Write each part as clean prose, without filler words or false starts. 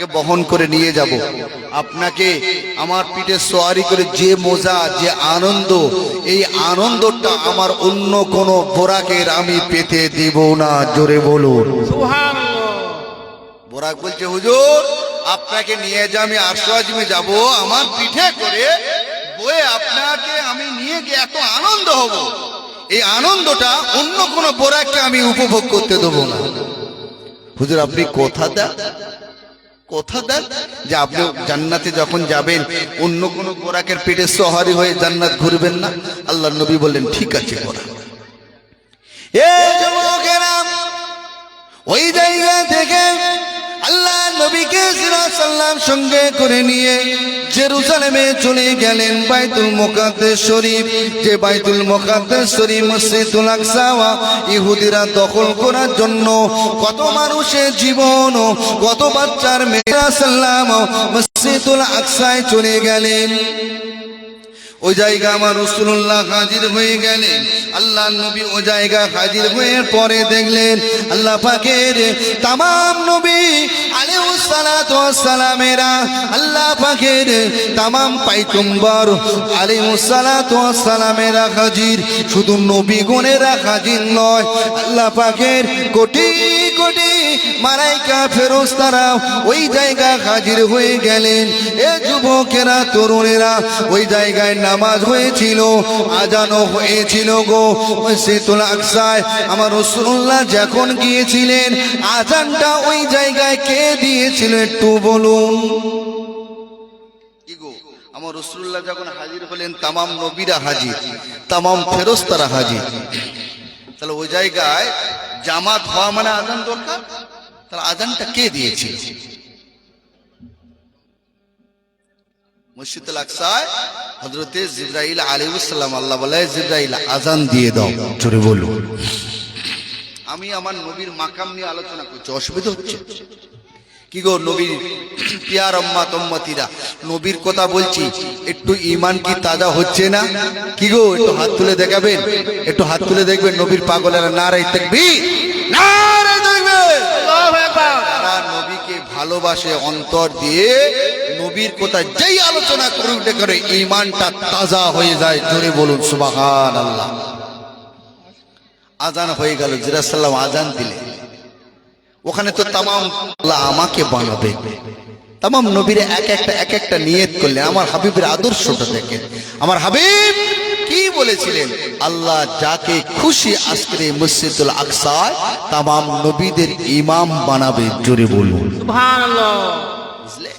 আপনাকে বহন করে নিয়ে যাব, আপনাকে আমার পিঠে সওয়ারি করে যে মজা, যে আনন্দ, এই আনন্দটা আমার অন্য কোনো বোরাকের আমি পেতে দিব না। জোরে বলুন সুবহানাল্লাহ। বোরাক বলছে, হুজুর আপনাকে নিয়ে যা, আমি আরশে যাব, আমার পিঠে করে বয়ে আপনাকে আমি নিয়ে গিয়ে এত আনন্দ হব, এই আনন্দটা অন্য কোনো বোরাককে আমি উপভোগ করতে দেবো না। হুজুর আপনি কথা দেন, কথা দেন যে আপনি জান্নাতে যখন যাবেন অন্য কোনো বোরাকের পেটে সওয়ারি হয়ে জান্নাত ঘুরবেন না। আল্লাহর নবী বললেন, ঠিক আছে বোরাক। এই যুবকেরা ওই জায়গা থেকে আল্লাহ নবীকে সাল্লাল্লাহু সঙ্গে করে নিয়ে জেরুজালেমে চলে গেলেন বাইতুল মুকাদ্দাস শরীফ। যে বাইতুল মুকাদ্দাস শরীফ মসজিদুল আকসা ইহুদিরা দখল করার জন্য কত মানুষের জীবন, কত বাচ্চার মেয়েরা সাল্লাম মসজিদুল আকসায় চলে গেলেন। ওই জায়গা আমার রাসূলুল্লাহ হাজির হয়ে গেলেন। আল্লাহ নবী ওই জায়গা হাজির হয়ে পরে দেখলেন আল্লাহ পাকের तमाम নবী আলাইহিস সালাতু ওয়াস সালামেরা, আল্লাহ পাকের तमाम পয়গম্বর আলাইহিস সালাতু ওয়াস সালামেরা হাজির। শুধু নবীগণেরা হাজির নয়, আল্লাহ পাকের কোটি কোটি মালায়েকা ফেরেশতারা ওই জায়গা হাজির হয়ে গেলেন। এ যুবকেরা, তরুণেরা, ওই জায়গায় নামাজ হয়েছিল, আজানও হয়েছিল গো মসজিদুল আকসায়। আমার রাসূলুল্লাহ যখন গিয়েছিলেন আজানটা ওই জায়গায় কে দিয়েছিল একটু বলুন। কি গো, আমার রাসূলুল্লাহ যখন হাজির হলেন तमाम নবীরা হাজির, तमाम ফেরেশতারা হাজির। তাহলে ওই জায়গায় জামাত হওয়া মানে আজান দরকার। তাহলে আজানটা কে দিয়েছিল? মসজিদুল আকসায় হযরতে জিবরাইল আলাইহিস সালাম, আল্লাহ বলে জিবরাইল আজান দিয়ে দাও। জোরে বলুন। আমি আমার নবীর মাকাম নিয়ে আলোচনা করছি, অসুবিধা হচ্ছে কি গো? নবীর পিয়ার উম্মত উম্মতিরা, নবীর কথা বলছি, একটু ঈমান কি তাজা হচ্ছে না? কি গো, একটু হাত তুলে দেখাবেন, একটু হাত তুলে দেখবেন নবীর পাগলেরা। নারে তাকবীর, নারে তাকবীর। আল্লাহু আকবার। যারা নবীকে ভালোবাসে অন্তর দিয়ে, নবীর কথা যেই আলোচনা করুক না করে ঈমানটা তাজা হয়ে যায়। জোরে বলুন সুবহানাল্লাহ। আজান হয়ে গেল, জিরা সাল্লাম আজান দিলে ওখানে তো तमाम আল্লাহ আমাকে বানাবে, तमाम নবীরা এক একটা নিয়ত করলেন। আমার হাবিবের আদর্শটা দেখেন, আমার হাবিব কি বলেছিলেন? আল্লাহ যাকে খুশি আজকে মসজিদুল আকসায় तमाम নবীদের ইমাম বানাবে। জোরে বলুন সুবহানাল্লাহ। বুঝলে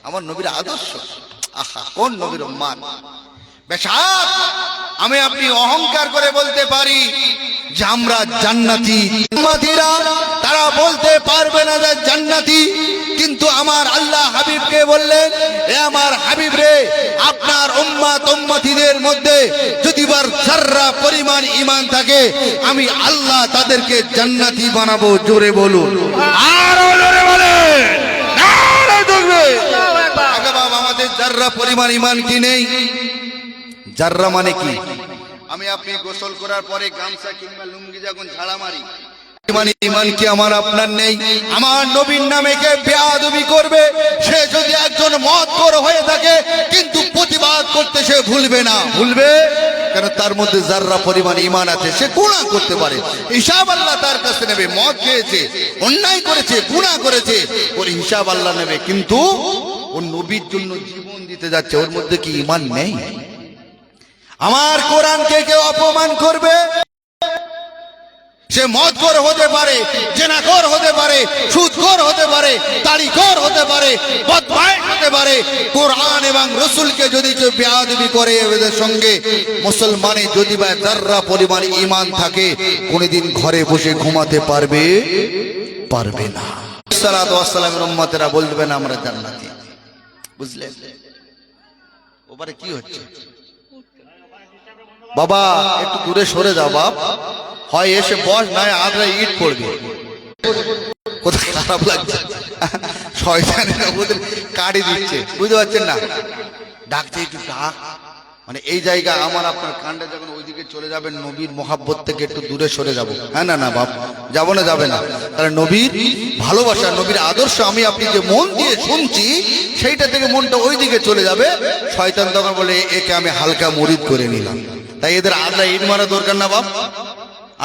আমার নবীর আদর্শ। আহা, কোন নবীর মান! বেশাক আমি আপনি অহংকার করে বলতে পারি যে আমরা জান্নাতি, উম্মতিরা তারা বলতে পারবে না যে জান্নাতি, কিন্তু আমার আল্লাহ হাবিবকে বললেন, এ আমার হাবিব রে, আপনার উম্মত উম্মতিদের মধ্যে যদি বার যাররা পরিমাণ ঈমান থাকে, আমি আল্লাহ তাদেরকে জান্নাতি বানাবো। জোরে বলুন, আরো জোরে বলেন, নারে তাকবীর। আগে বাবা, আমাদের যাররা পরিমাণ ঈমান কি নেই? যাররা মানে কি? আমি আপনি গোসল করার পরে গামছা কিংবা লুঙ্গি যখন ঝাড়া মারি, ঈমান কি আমার আপনার নেই? আমার নবীর নামে কে বেয়াদবি করবে, সে যদি একজন মদখোর হয়ে থাকে কিন্তু প্রতিবাদ করতে সে ভুলবে না। ভুলবে কেন? তার মধ্যে যাররা পরিমাণ ঈমান আছে, সে গুনাহ করতে পারে, হিসাব আল্লাহ তার কাছে নেবে। মদ খেয়েছে, অন্যায় করেছে, গুনাহ করেছে, ওর হিসাব আল্লাহ নেবে। কিন্তু ও নবীর জন্য জীবন দিতে যাচ্ছে, ওর মধ্যে কি ঈমান নেই? আমার কোরআনকে কেউ অপমান করবে, সে মদখোর হতে পারে, জেনাখোর হতে পারে, সুদখোর হতে পারে, তাড়িখোর হতে পারে, বদমাইশ হতে পারে। কোরআন এবং রাসূলকে যদি কেউ বেয়াদবি করে, এদের সঙ্গে মুসলমানের যদি বা যাররা পরিমাণ ঈমান থাকে, কোনদিন ঘরে বসে ঘুমাতে পারবে? পারবে না। সাল্লাল্লাহু আলাইহি ওয়াসাল্লামের উম্মতেরা বলবে না আমরা জান্নাতি। বুঝলেন? ওপারে কি হচ্ছে? বাবা একটু দূরে সরে যাও বাপ, হয় এসে বস, নয় আদ্রা ইট পড়বে। কোথায় খারাপ লাগছে, শয়তানেরা ওদের কাড়ি দিচ্ছে, বুঝতে পারছেন না? ডাকছে, একটু ডাক, মানে এই জায়গা আমার আপনার কাণ্ডে যখন ওইদিকে চলে যাবেন, নবীর মহাব্বত থেকে একটু দূরে সরে যাব। হ্যাঁ না না বাপ, যাবো না, যাবে না। তাহলে নবীর ভালোবাসা, নবীর আদর্শ আমি আপনি যে মন দিয়ে শুনছি, সেইটা থেকে মনটা ওইদিকে চলে যাবে। শয়তান তখন বলে একে আমি হালকা মুরিদ করে নিলাম। তাই এদের আদা ইট মারা দরকার না বাপ।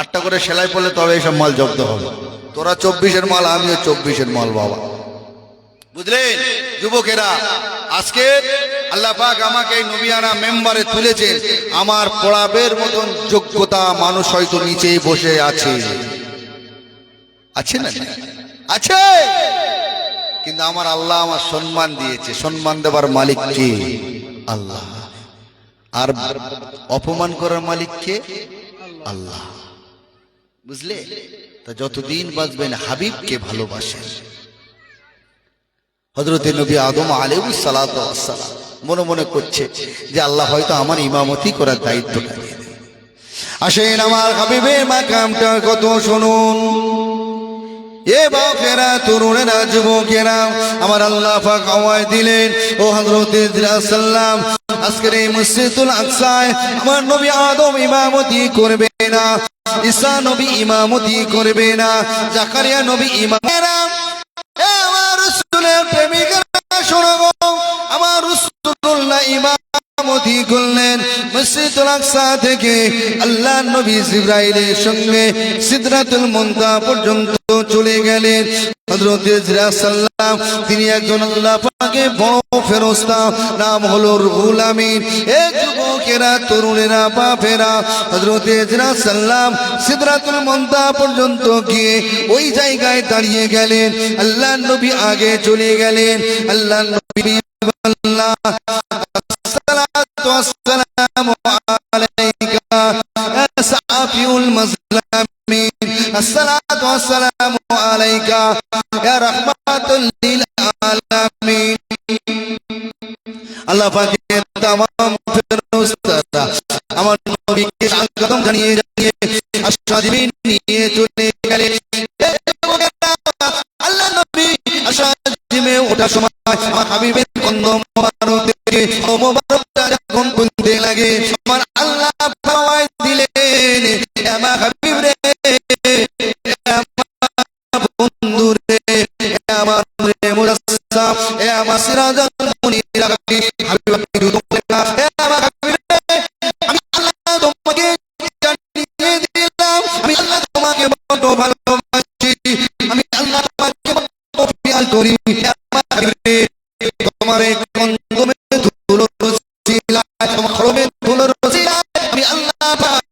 8টা করে সেলাই পড়লে তবে এইসব মাল জব্দ হবে। তোরা 24-এর মাল, আমিও 24-এর মাল বাবা, বুঝলেন যুবকেরা। আজকে আল্লাহ পাক আমাকে এই নবিয়ানা মেম্বারে তুলেছেন। আমার পড়াবের মতন যোগ্যতা মানুষ হয়তো নিচেই বসে আছে, আছে না? আছে, কিন্তু আমার আল্লাহ আমার সম্মান দিয়েছে। সম্মান দেবার মালিক কে? আল্লাহ। আর অপমান করার মালিক কে? আল্লাহ। বুঝলে? তা যতদিন বাঁচবেন হাবিবকে ভালোবাসেন। হযরত নবী আদম আলাইহিস সালাতু ওয়াস সালাম মনে মনে করছে যে আল্লাহ হয়তো আমার ইমামতি করার দায়িত্বটা দিয়ে দেবে। আসেন আমার হাবিবের মাকামটা কত শুনুন। এ বাপেরা, তরুণেরা, যুবকেরা, আমার আল্লাহ পাক আওয়াজ দিলেন, ও হযরত ইদ্রিস সাল্লাম, আজকের এই মসজিদুল আকসায় আমার নবী আদম ইমামতি করবে না, ঈসা নবী ইমামতি করবে না, জাকারিয়া নবী ইমামেরা। এ আমার রাসূলের প্রেমিকরা শোনো গো, আমার রাসূলুল্লাহ ইমামতি করলেন মসজিদুল আকসা থেকে আল্লাহ নবী জিবরাইলের সঙ্গে সিদরাতুল মুনতাহা পর্যন্ত চলে গেলেন। হযরত ইদ্রিস সাল্লাম তিনি একজন আল্লাহ পাকের বড় ফেরেশতা, নাম হলো রুহুল আমিন। এ যুবকেরা, তরুণেরা, বাপেরা, হযরত ইদ্রিস সাল্লাম সিদরাতুল মুনতাহা পর্যন্ত গিয়ে ওই জায়গায় দাঁড়িয়ে গেলেন। আল্লাহ নবী আগে চলে গেলেন। আল্লাহ নবী আল্লাহ আসসালাতু ওয়াসসালামু আলাইকা ইয়া সাফিউল মাজলামিন, আসসালাতু ওয়াসসালামু আলাইকা ইয়া রাহমাতুল লিল আলামিন। আল্লাহ পাকের तमाम ফেরেশতারা আমার নবীকে স্বাগতম জানিয়ে জানিয়ে আশাজীবী নিয়ে চলে গেলেন। আল্লাহ নবী আশাজীবে ওঠার সময় আমার হাবিবের কন্দ মোবারক থেকে মোবারকটা যখন বলতে লাগে, আমার আল্লাহ আওয়াজ দিলেন, আমার হাবিব রে, আমার বন্ধু রে, আমার রে মুজাসসাম, এ আমার সিরাজুল মুনির, হাবিব আপনি দুটো লেখা, এ আমার হাবিব রে, আমি আল্লাহ তোমাকে জানিয়ে দিলাম, আমি আল্লাহ তোমাকে বড় ভালোবাসি, আমি আল্লাহ তোমাকে বড় প্রিয় করি। আমার হাবিব রে, তোমার এই কন্দমে ধুলো রসিলা, তোমার খরমে ধুলো রসিলা, আমি আল্লাহ পাক